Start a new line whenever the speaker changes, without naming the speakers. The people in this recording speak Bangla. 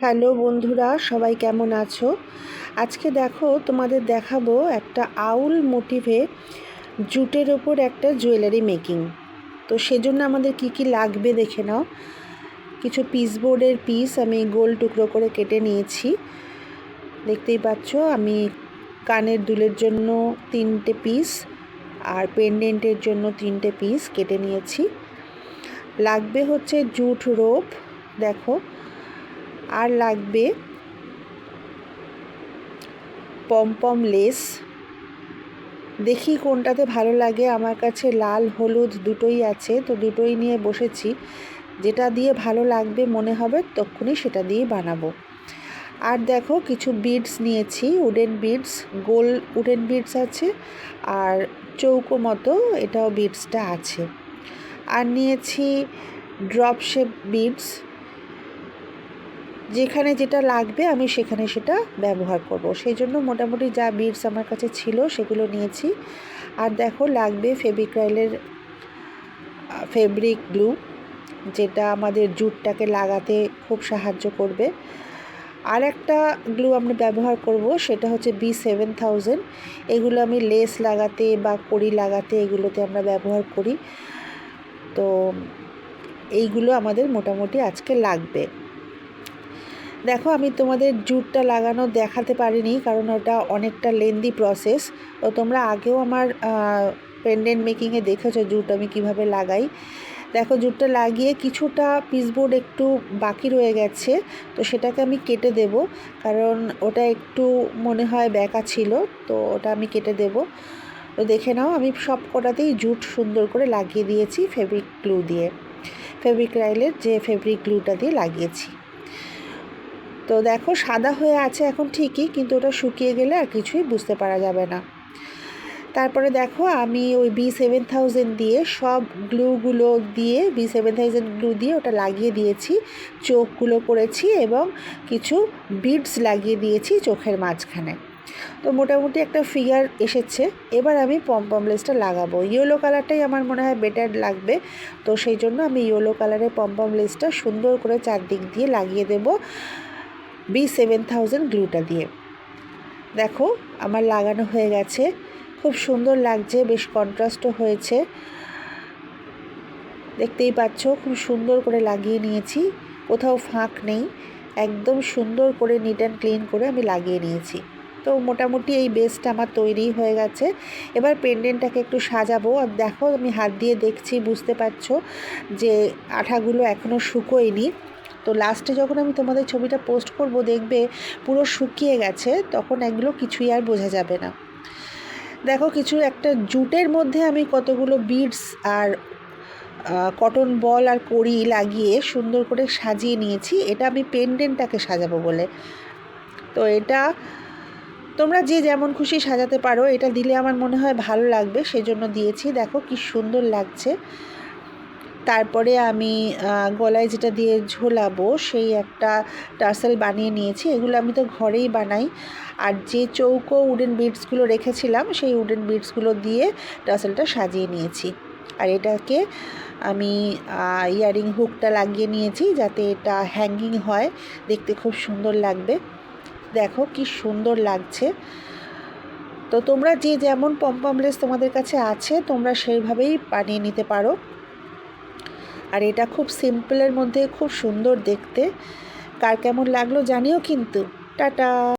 হ্যালো বন্ধুরা, সবাই কেমন আছো? আজকে দেখো তোমাদের দেখাবো একটা আউল মোটিভে জুটের ওপর একটা জুয়েলারি মেকিং। তো সেজন্য আমাদের কি কি লাগবে দেখে নাও। কিছু পিসবোর্ডের পিস আমি গোল টুকরো করে কেটে নিয়েছি, দেখতেই পাচ্ছ। আমি কানের দুলের জন্য 3টে পিস আর পেন্ডেন্টের জন্য 3টে পিস কেটে নিয়েছি। লাগবে হচ্ছে জুট রোপ, দেখো। আর লাগবে পমপম লেস। দেখি কোনটাতে ভালো লাগে, আমার কাছে লাল হলুদ দুটোই আছে, তো দুটোই নিয়ে বসেছি। যেটা দিয়ে ভালো লাগবে মনে হবে তখনই সেটা দিয়ে বানাবো। আর দেখো কিছু বিডস নিয়েছি, উডেন বিডস, গোল উডেন বিডস আছে, আর চৌকো মতো এটাও বিডসটা আছে। আর নিয়েছি ড্রপ শেপ বিডস, যেখানে যেটা লাগবে আমি সেখানে সেটা ব্যবহার করব। সেই জন্য মোটামুটি যা বিডস আমার কাছে ছিল সেগুলো নিয়েছি। আর দেখো লাগবে ফেভিক্রাইলের ফেব্রিক গ্লু, যেটা আমাদের জুটটাকে লাগাতে খুব সাহায্য করবে। আর একটা গ্লু আমরা ব্যবহার করব, সেটা হচ্ছে B7000। এগুলো আমি লেস লাগাতে বা কড়ি লাগাতে এগুলোতে আমরা ব্যবহার করি। তো এইগুলো আমাদের মোটামুটি আজকে লাগবে। দেখো আমি তোমাদের জুটটা লাগানো দেখাতে পারিনি, কারণ ওটা অনেকটা লেন্দি প্রসেস। তো তোমরা আগেও আমার পেন্ডেন্ট মেকিংয়ে দেখেছো জুট আমি কিভাবে লাগাই। দেখো জুটটা লাগিয়ে কিছুটা পিসবোর্ড একটু বাকি রয়ে গেছে, তো সেটাকে আমি কেটে দেব, কারণ ওটা একটু মনে হয় ব্যাকা ছিল, তো ওটা আমি কেটে দেব। তো দেখে নাও আমি সব কটাতেই জুট সুন্দর করে লাগিয়ে দিয়েছি ফেব্রিক গ্লু দিয়ে, ফেভিক্রাইলের যে ফেব্রিক গ্লুটা দিয়ে লাগিয়েছি। তো দেখো সাদা হয়ে আছে এখন ঠিকই, কিন্তু ওটা শুকিয়ে গেলে আর কিছুই বুঝতে পারা যাবে না। তারপরে দেখো আমি ওই B7000 দিয়ে সব গ্লুগুলো দিয়ে B7000 গ্লু দিয়ে ওটা লাগিয়ে দিয়েছি, চোখগুলো করেছি এবং কিছু বিডস লাগিয়ে দিয়েছি চোখের মাঝখানে। তো মোটামুটি একটা ফিগার এসেছে। এবার আমি পমপম লেসটা লাগাবো। ইয়েলো কালারটাই আমার মনে হয় বেটার লাগবে, তো সেই জন্য আমি ইয়েলো কালারের পমপম লেসটা সুন্দর করে চারদিক দিয়ে লাগিয়ে দেবো B7000 গ্লুটা দিয়ে। দেখো আমার লাগানো হয়ে গেছে, খুব সুন্দর লাগছে, বেশ কন্ট্রাস্টও হয়েছে, দেখতেই পাচ্ছ। খুব সুন্দর করে লাগিয়ে নিয়েছি, কোথাও ফাঁক নেই, একদম সুন্দর করে নিট অ্যান্ড ক্লিন করে আমি লাগিয়ে নিয়েছি। তো মোটামুটি এই বেসটা আমার তৈরি হয়ে গেছে। এবার পেন্ডেন্টটাকে একটু সাজাবো। আর দেখো আমি হাত দিয়ে দেখছি, বুঝতে পারছো যে আঠাগুলো এখনও শুকোয়নি। তো লাস্টে যখন আমি তোমাদের ছবিটা পোস্ট করব দেখবে পুরো শুকিয়ে গেছে, তখন এগুলো কিছুই আর বোঝা যাবে না। দেখো কিছু একটা জুটের মধ্যে আমি কতগুলো বিডস আর কটন বল আর কড়ি লাগিয়ে সুন্দর করে সাজিয়ে নিয়েছি। এটা আমি পেন্ডেন্টটাকে সাজাবো বলে। তো এটা তোমরা যে যেমন খুশি সাজাতে পারো, এটা দিলে আমার মনে হয় ভালো লাগবে, সেজন্য দিয়েছি। দেখো কি সুন্দর লাগছে। তারপরে আমি গলায় যেটা দিয়ে ঝোলাবো সেই একটা টার্সেল বানিয়ে নিয়েছি। এগুলো আমি তো ঘরেই বানাই। আর যে চৌকো উডেন বিডসগুলো রেখেছিলাম সেই উডেন বিডসগুলো দিয়ে টার্সেলটা সাজিয়ে নিয়েছি। আর এটাকে আমি ইয়ারিং হুকটা লাগিয়ে নিয়েছি যাতে এটা হ্যাঙ্গিং হয়, দেখতে খুব সুন্দর লাগবে। দেখো কি সুন্দর লাগছে। তো তোমরা যে যেমন পমপম লেস তোমাদের কাছে আছে তোমরা সেইভাবেই বানিয়ে নিতে পারো। আর এটা খুব সিম্পলের মধ্যে খুব সুন্দর দেখতে। কার কেমন লাগলো জানিও কিন্তু। টাটা।